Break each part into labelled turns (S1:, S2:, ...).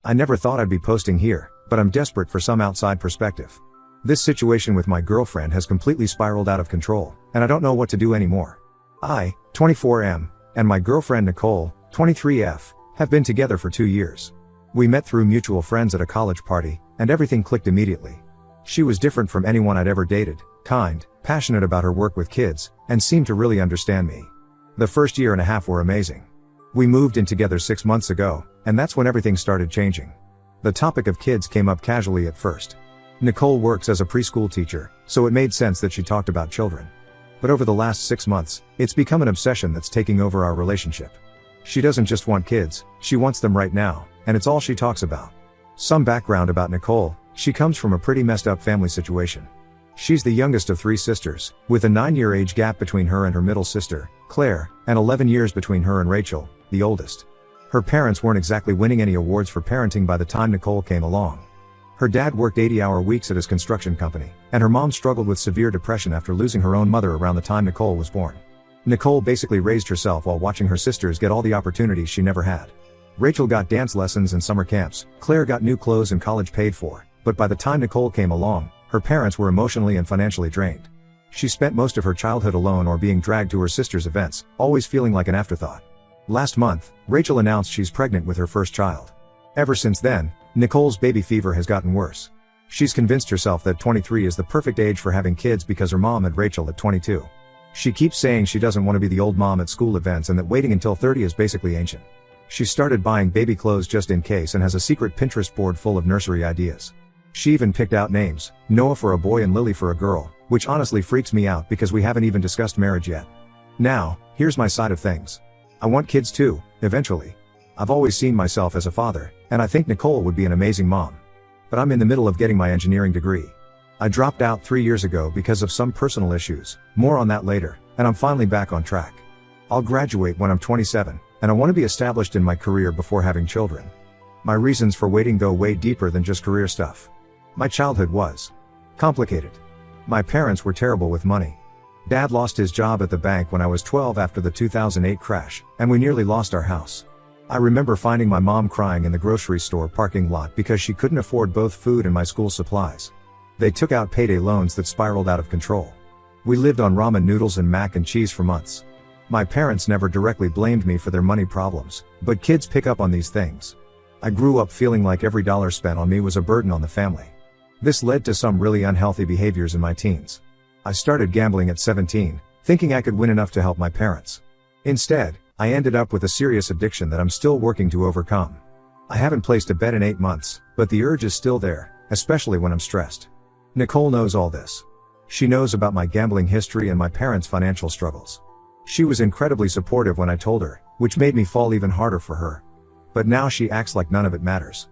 S1: I never thought I'd be posting here, but I'm desperate for some outside perspective. This situation with my girlfriend has completely spiraled out of control, and I don't know what to do anymore. I, 24M, and my girlfriend Nicole, 23F, have been together for 2 years. We met through mutual friends at a college party, and everything clicked immediately. She was different from anyone I'd ever dated, kind, passionate about her work with kids, and seemed to really understand me. The first year and a half were amazing. We moved in together 6 months ago, and that's when everything started changing. The topic of kids came up casually at first. Nicole works as a preschool teacher, so it made sense that she talked about children. But over the last 6 months, it's become an obsession that's taking over our relationship. She doesn't just want kids, she wants them right now, and it's all she talks about. Some background about Nicole: she comes from a pretty messed up family situation. She's the youngest of 3 sisters, with a 9-year age gap between her and her middle sister, Claire, and 11 years between her and Rachel, the oldest. Her parents weren't exactly winning any awards for parenting by the time Nicole came along. Her dad worked 80-hour weeks at his construction company, and her mom struggled with severe depression after losing her own mother around the time Nicole was born. Nicole basically raised herself while watching her sisters get all the opportunities she never had. Rachel got dance lessons and summer camps, Claire got new clothes and college paid for, but by the time Nicole came along, her parents were emotionally and financially drained. She spent most of her childhood alone or being dragged to her sister's events, always feeling like an afterthought. Last month, Rachel announced she's pregnant with her first child. Ever since then, Nicole's baby fever has gotten worse. She's convinced herself that 23 is the perfect age for having kids because her mom had Rachel at 22. She keeps saying she doesn't want to be the old mom at school events and that waiting until 30 is basically ancient. She started buying baby clothes just in case and has a secret Pinterest board full of nursery ideas. She even picked out names, Noah for a boy and Lily for a girl, which honestly freaks me out because we haven't even discussed marriage yet. Now, here's my side of things. I want kids too, eventually. I've always seen myself as a father, and I think Nicole would be an amazing mom. But I'm in the middle of getting my engineering degree. I dropped out 3 years ago because of some personal issues, more on that later, and I'm finally back on track. I'll graduate when I'm 27, and I want to be established in my career before having children. My reasons for waiting go way deeper than just career stuff. My childhood was complicated. My parents were terrible with money. Dad lost his job at the bank when I was 12 after the 2008 crash, and we nearly lost our house. I remember finding my mom crying in the grocery store parking lot because she couldn't afford both food and my school supplies. They took out payday loans that spiraled out of control. We lived on ramen noodles and mac and cheese for months. My parents never directly blamed me for their money problems, but kids pick up on these things. I grew up feeling like every dollar spent on me was a burden on the family. This led to some really unhealthy behaviors in my teens. I started gambling at 17, thinking I could win enough to help my parents. Instead, I ended up with a serious addiction that I'm still working to overcome. I haven't placed a bet in 8 months, but the urge is still there, especially when I'm stressed. Nicole knows all this. She knows about my gambling history and my parents' financial struggles. She was incredibly supportive when I told her, which made me fall even harder for her. But now she acts like none of it matters.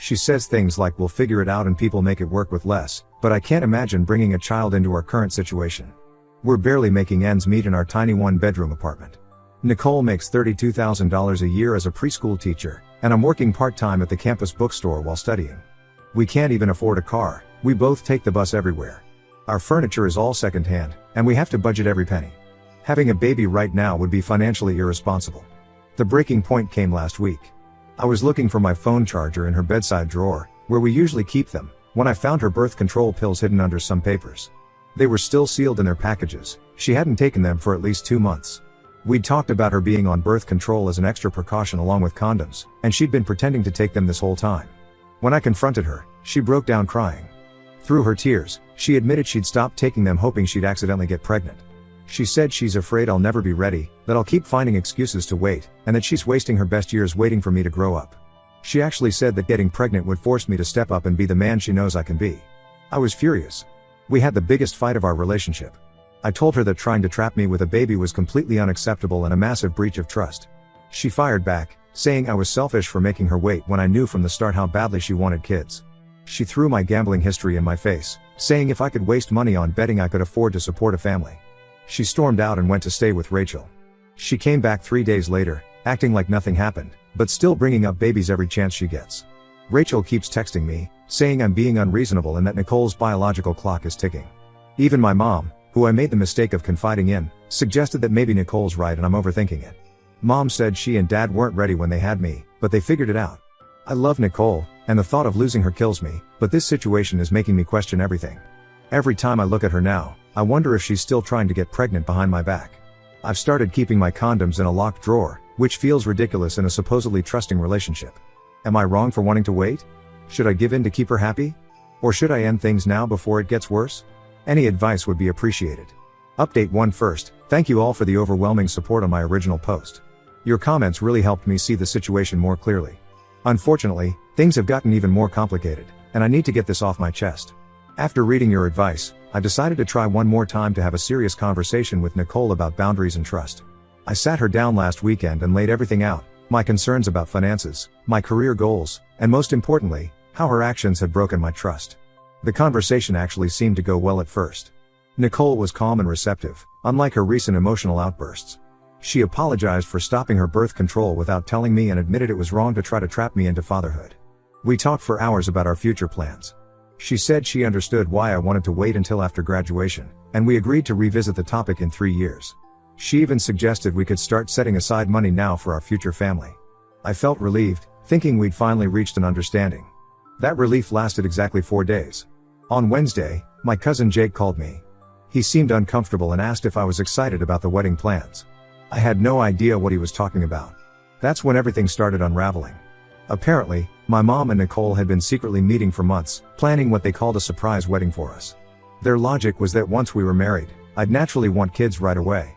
S1: She says things like we'll figure it out and people make it work with less, but I can't imagine bringing a child into our current situation. We're barely making ends meet in our tiny 1-bedroom apartment. Nicole makes $32,000 a year as a preschool teacher, and I'm working part-time at the campus bookstore while studying. We can't even afford a car, we both take the bus everywhere. Our furniture is all secondhand, and we have to budget every penny. Having a baby right now would be financially irresponsible. The breaking point came last week. I was looking for my phone charger in her bedside drawer, where we usually keep them, when I found her birth control pills hidden under some papers. They were still sealed in their packages. She hadn't taken them for at least 2 months. We'd talked about her being on birth control as an extra precaution along with condoms, and she'd been pretending to take them this whole time. When I confronted her, she broke down crying. Through her tears, she admitted she'd stopped taking them hoping she'd accidentally get pregnant. She said she's afraid I'll never be ready, that I'll keep finding excuses to wait, and that she's wasting her best years waiting for me to grow up. She actually said that getting pregnant would force me to step up and be the man she knows I can be. I was furious. We had the biggest fight of our relationship. I told her that trying to trap me with a baby was completely unacceptable and a massive breach of trust. She fired back, saying I was selfish for making her wait when I knew from the start how badly she wanted kids. She threw my gambling history in my face, saying if I could waste money on betting I could afford to support a family. She stormed out and went to stay with Rachel. She came back 3 days later, acting like nothing happened, but still bringing up babies every chance she gets. Rachel keeps texting me, saying I'm being unreasonable and that Nicole's biological clock is ticking. Even my mom, who I made the mistake of confiding in, suggested that maybe Nicole's right and I'm overthinking it. Mom said she and Dad weren't ready when they had me, but they figured it out. I love Nicole, and the thought of losing her kills me, but this situation is making me question everything. Every time I look at her now, I wonder if she's still trying to get pregnant behind my back. I've started keeping my condoms in a locked drawer, which feels ridiculous in a supposedly trusting relationship. Am I wrong for wanting to wait? Should I give in to keep her happy? Or should I end things now before it gets worse? Any advice would be appreciated. Update 1 first, thank you all for the overwhelming support on my original post. Your comments really helped me see the situation more clearly. Unfortunately, things have gotten even more complicated, and I need to get this off my chest. After reading your advice, I decided to try one more time to have a serious conversation with Nicole about boundaries and trust. I sat her down last weekend and laid everything out, my concerns about finances, my career goals, and most importantly, how her actions had broken my trust. The conversation actually seemed to go well at first. Nicole was calm and receptive, unlike her recent emotional outbursts. She apologized for stopping her birth control without telling me and admitted it was wrong to try to trap me into fatherhood. We talked for hours about our future plans. She said she understood why I wanted to wait until after graduation, and we agreed to revisit the topic in 3 years. She even suggested we could start setting aside money now for our future family. I felt relieved, thinking we'd finally reached an understanding. That relief lasted exactly 4 days. On Wednesday, my cousin Jake called me. He seemed uncomfortable and asked if I was excited about the wedding plans. I had no idea what he was talking about. That's when everything started unraveling. Apparently, my mom and Nicole had been secretly meeting for months, planning what they called a surprise wedding for us. Their logic was that once we were married, I'd naturally want kids right away.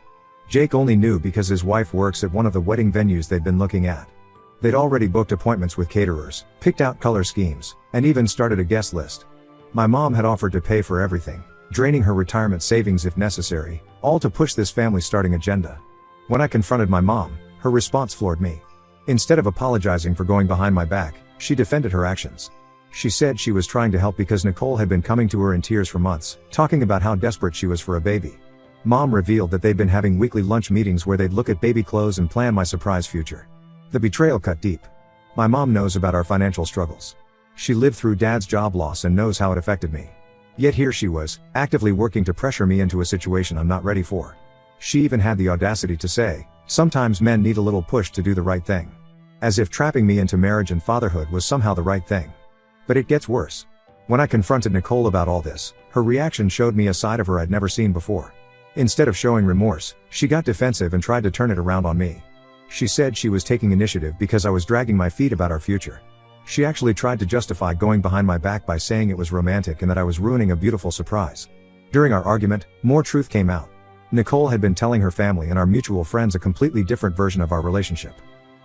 S1: Jake only knew because his wife works at one of the wedding venues they'd been looking at. They'd already booked appointments with caterers, picked out color schemes, and even started a guest list. My mom had offered to pay for everything, draining her retirement savings if necessary, all to push this family starting agenda. When I confronted my mom, her response floored me. Instead of apologizing for going behind my back, she defended her actions. She said she was trying to help because Nicole had been coming to her in tears for months, talking about how desperate she was for a baby. Mom revealed that they'd been having weekly lunch meetings where they'd look at baby clothes and plan my surprise future. The betrayal cut deep. My mom knows about our financial struggles. She lived through Dad's job loss and knows how it affected me. Yet here she was, actively working to pressure me into a situation I'm not ready for. She even had the audacity to say, "Sometimes men need a little push to do the right thing." As if trapping me into marriage and fatherhood was somehow the right thing. But it gets worse. When I confronted Nicole about all this, her reaction showed me a side of her I'd never seen before. Instead of showing remorse, she got defensive and tried to turn it around on me. She said she was taking initiative because I was dragging my feet about our future. She actually tried to justify going behind my back by saying it was romantic and that I was ruining a beautiful surprise. During our argument, more truth came out. Nicole had been telling her family and our mutual friends a completely different version of our relationship.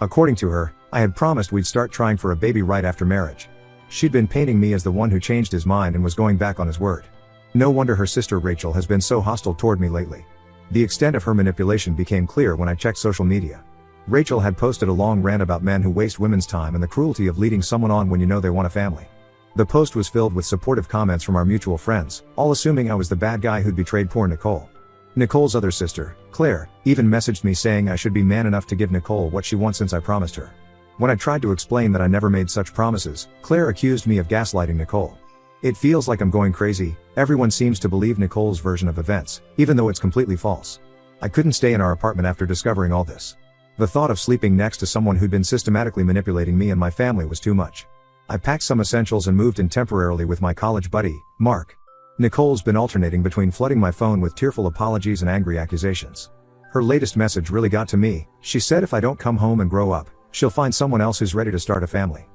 S1: According to her, I had promised we'd start trying for a baby right after marriage. She'd been painting me as the one who changed his mind and was going back on his word. No wonder her sister Rachel has been so hostile toward me lately. The extent of her manipulation became clear when I checked social media. Rachel had posted a long rant about men who waste women's time and the cruelty of leading someone on when you know they want a family. The post was filled with supportive comments from our mutual friends, all assuming I was the bad guy who'd betrayed poor Nicole. Nicole's other sister, Claire, even messaged me saying I should be man enough to give Nicole what she wants since I promised her. When I tried to explain that I never made such promises, Claire accused me of gaslighting Nicole. It feels like I'm going crazy. Everyone seems to believe Nicole's version of events, even though it's completely false. I couldn't stay in our apartment after discovering all this. The thought of sleeping next to someone who'd been systematically manipulating me and my family was too much. I packed some essentials and moved in temporarily with my college buddy, Mark. Nicole's been alternating between flooding my phone with tearful apologies and angry accusations. Her latest message really got to me. She said if I don't come home and grow up, she'll find someone else who's ready to start a family.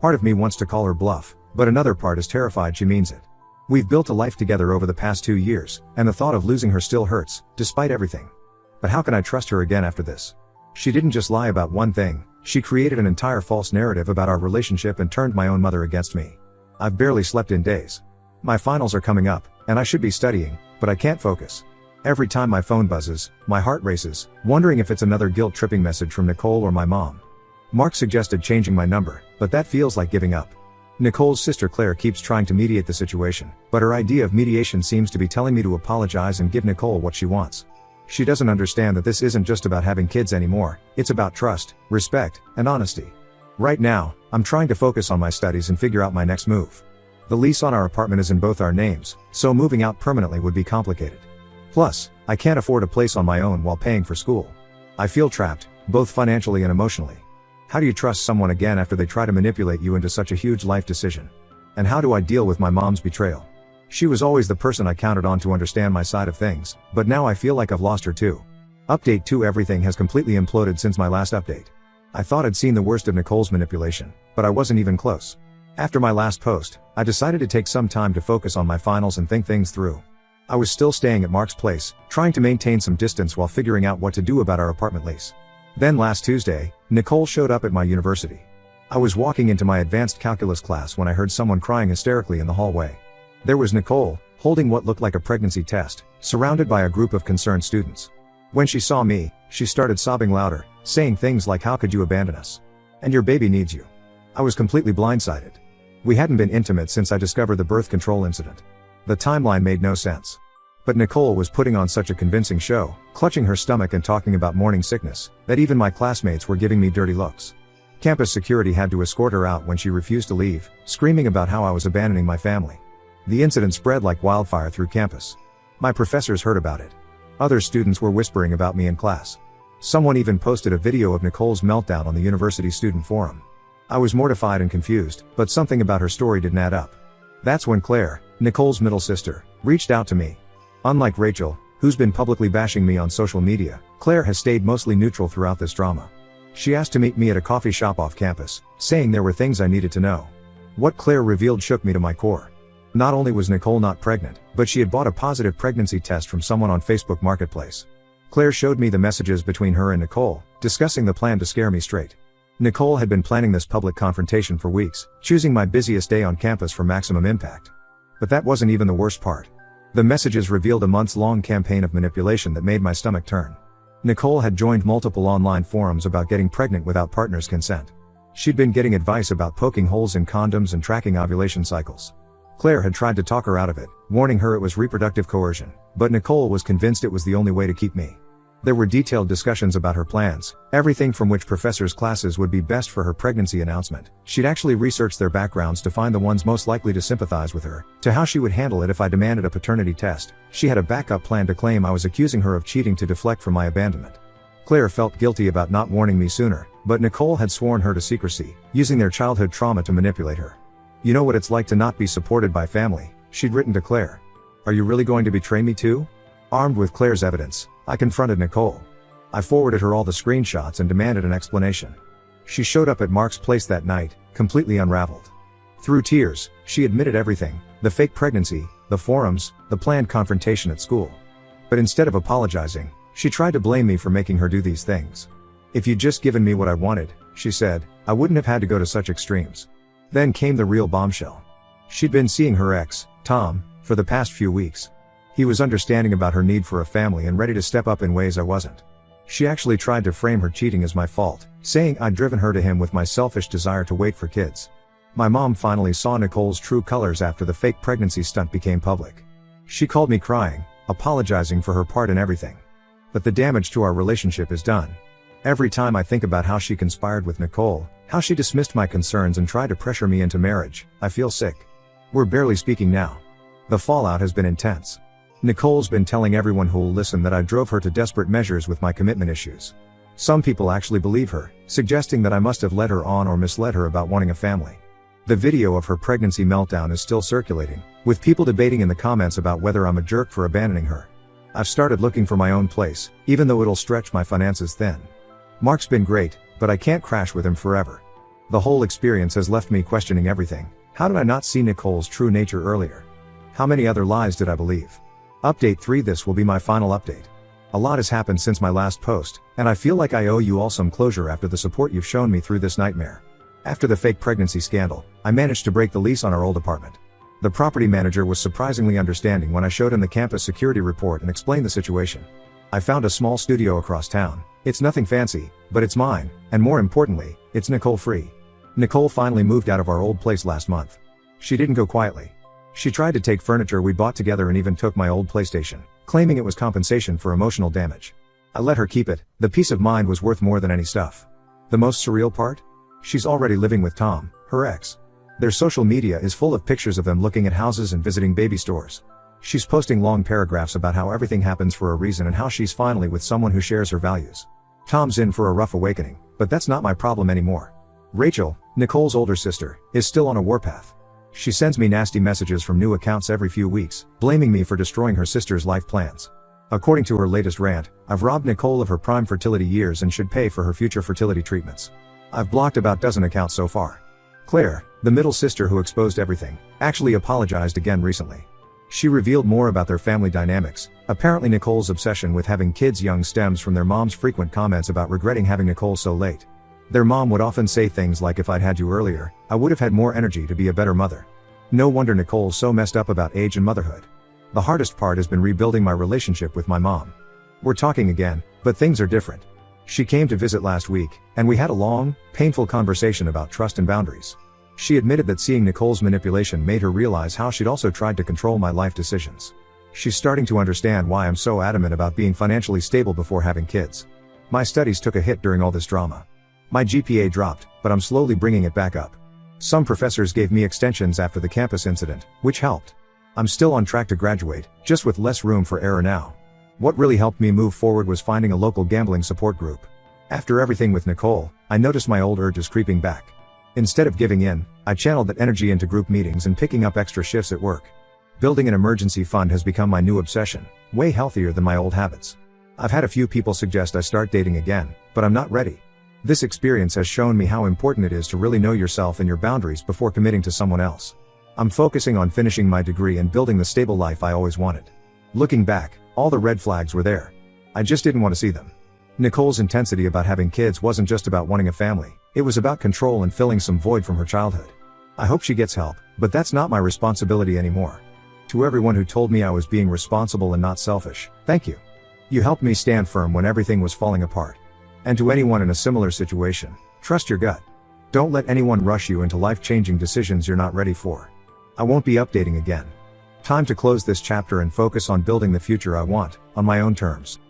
S1: Part of me wants to call her bluff, but another part is terrified she means it. We've built a life together over the past 2 years, and the thought of losing her still hurts, despite everything. But how can I trust her again after this? She didn't just lie about one thing, she created an entire false narrative about our relationship and turned my own mother against me. I've barely slept in days. My finals are coming up, and I should be studying, but I can't focus. Every time my phone buzzes, my heart races, wondering if it's another guilt-tripping message from Nicole or my mom. Mark suggested changing my number, but that feels like giving up. Nicole's sister Claire keeps trying to mediate the situation, but her idea of mediation seems to be telling me to apologize and give Nicole what she wants. She doesn't understand that this isn't just about having kids anymore, it's about trust, respect, and honesty. Right now, I'm trying to focus on my studies and figure out my next move. The lease on our apartment is in both our names, so moving out permanently would be complicated. Plus, I can't afford a place on my own while paying for school. I feel trapped, both financially and emotionally. How do you trust someone again after they try to manipulate you into such a huge life decision? And how do I deal with my mom's betrayal? She was always the person I counted on to understand my side of things, but now I feel like I've lost her too. Update 2: Everything has completely imploded since my last update. I thought I'd seen the worst of Nicole's manipulation, but I wasn't even close. After my last post, I decided to take some time to focus on my finals and think things through. I was still staying at Mark's place, trying to maintain some distance while figuring out what to do about our apartment lease. Then last Tuesday, Nicole showed up at my university. I was walking into my advanced calculus class when I heard someone crying hysterically in the hallway. There was Nicole, holding what looked like a pregnancy test, surrounded by a group of concerned students. When she saw me, she started sobbing louder, saying things like, "How could you abandon us? And your baby needs you." I was completely blindsided. We hadn't been intimate since I discovered the birth control incident. The timeline made no sense. But Nicole was putting on such a convincing show, clutching her stomach and talking about morning sickness, that even my classmates were giving me dirty looks. Campus security had to escort her out when she refused to leave, screaming about how I was abandoning my family. The incident spread like wildfire through campus. My professors heard about it. Other students were whispering about me in class. Someone even posted a video of Nicole's meltdown on the university student forum. I was mortified and confused, but something about her story didn't add up. That's when Claire, Nicole's middle sister, reached out to me. Unlike Rachel, who's been publicly bashing me on social media, Claire has stayed mostly neutral throughout this drama. She asked to meet me at a coffee shop off campus, saying there were things I needed to know. What Claire revealed shook me to my core. Not only was Nicole not pregnant, but she had bought a positive pregnancy test from someone on Facebook Marketplace. Claire showed me the messages between her and Nicole, discussing the plan to scare me straight. Nicole had been planning this public confrontation for weeks, choosing my busiest day on campus for maximum impact. But that wasn't even the worst part. The messages revealed a months-long campaign of manipulation that made my stomach turn. Nicole had joined multiple online forums about getting pregnant without partner's consent. She'd been getting advice about poking holes in condoms and tracking ovulation cycles. Claire had tried to talk her out of it, warning her it was reproductive coercion, but Nicole was convinced it was the only way to keep me. There were detailed discussions about her plans, everything from which professors' classes would be best for her pregnancy announcement. She'd actually researched their backgrounds to find the ones most likely to sympathize with her, to how she would handle it if I demanded a paternity test. She had a backup plan to claim I was accusing her of cheating to deflect from my abandonment. Claire felt guilty about not warning me sooner, but Nicole had sworn her to secrecy, using their childhood trauma to manipulate her. "You know what it's like to not be supported by family," she'd written to Claire. "Are you really going to betray me too?" Armed with Claire's evidence, I confronted Nicole. I forwarded her all the screenshots and demanded an explanation. She showed up at Mark's place that night, completely unraveled. Through tears, she admitted everything: the fake pregnancy, the forums, the planned confrontation at school. But instead of apologizing, she tried to blame me for making her do these things. "If you'd just given me what I wanted," she said, "I wouldn't have had to go to such extremes." Then came the real bombshell. She'd been seeing her ex, Tom, for the past few weeks. He was understanding about her need for a family and ready to step up in ways I wasn't. She actually tried to frame her cheating as my fault, saying I'd driven her to him with my selfish desire to wait for kids. My mom finally saw Nicole's true colors after the fake pregnancy stunt became public. She called me crying, apologizing for her part in everything. But the damage to our relationship is done. Every time I think about how she conspired with Nicole, how she dismissed my concerns and tried to pressure me into marriage, I feel sick. We're barely speaking now. The fallout has been intense. Nicole's been telling everyone who'll listen that I drove her to desperate measures with my commitment issues. Some people actually believe her, suggesting that I must have led her on or misled her about wanting a family. The video of her pregnancy meltdown is still circulating, with people debating in the comments about whether I'm a jerk for abandoning her. I've started looking for my own place, even though it'll stretch my finances thin. Mark's been great, but I can't crash with him forever. The whole experience has left me questioning everything. How did I not see Nicole's true nature earlier? How many other lies did I believe? Update 3: This will be my final update. A lot has happened since my last post, and I feel like I owe you all some closure after the support you've shown me through this nightmare. After the fake pregnancy scandal, I managed to break the lease on our old apartment. The property manager was surprisingly understanding when I showed him the campus security report and explained the situation. I found a small studio across town. It's nothing fancy, but it's mine, and more importantly, it's Nicole-free. Nicole finally moved out of our old place last month. She didn't go quietly. She tried to take furniture we bought together and even took my old PlayStation, claiming it was compensation for emotional damage. I let her keep it. The peace of mind was worth more than any stuff. The most surreal part? She's already living with Tom, her ex. Their social media is full of pictures of them looking at houses and visiting baby stores. She's posting long paragraphs about how everything happens for a reason and how she's finally with someone who shares her values. Tom's in for a rough awakening, but that's not my problem anymore. Rachel, Nicole's older sister, is still on a warpath. She sends me nasty messages from new accounts every few weeks, blaming me for destroying her sister's life plans. According to her latest rant, I've robbed Nicole of her prime fertility years and should pay for her future fertility treatments. I've blocked about dozen accounts so far. Claire, the middle sister who exposed everything, actually apologized again recently. She revealed more about their family dynamics. Apparently Nicole's obsession with having kids young stems from their mom's frequent comments about regretting having Nicole so late. Their mom would often say things like, "If I'd had you earlier, I would have had more energy to be a better mother." No wonder Nicole's so messed up about age and motherhood. The hardest part has been rebuilding my relationship with my mom. We're talking again, but things are different. She came to visit last week, and we had a long, painful conversation about trust and boundaries. She admitted that seeing Nicole's manipulation made her realize how she'd also tried to control my life decisions. She's starting to understand why I'm so adamant about being financially stable before having kids. My studies took a hit during all this drama. My GPA dropped, but I'm slowly bringing it back up. Some professors gave me extensions after the campus incident, which helped. I'm still on track to graduate, just with less room for error now. What really helped me move forward was finding a local gambling support group. After everything with Nicole, I noticed my old urges creeping back. Instead of giving in, I channeled that energy into group meetings and picking up extra shifts at work. Building an emergency fund has become my new obsession, way healthier than my old habits. I've had a few people suggest I start dating again, but I'm not ready. This experience has shown me how important it is to really know yourself and your boundaries before committing to someone else. I'm focusing on finishing my degree and building the stable life I always wanted. Looking back, all the red flags were there. I just didn't want to see them. Nicole's intensity about having kids wasn't just about wanting a family, it was about control and filling some void from her childhood. I hope she gets help, but that's not my responsibility anymore. To everyone who told me I was being responsible and not selfish, thank you. You helped me stand firm when everything was falling apart. And to anyone in a similar situation, trust your gut. Don't let anyone rush you into life-changing decisions you're not ready for. I won't be updating again. Time to close this chapter and focus on building the future I want, on my own terms.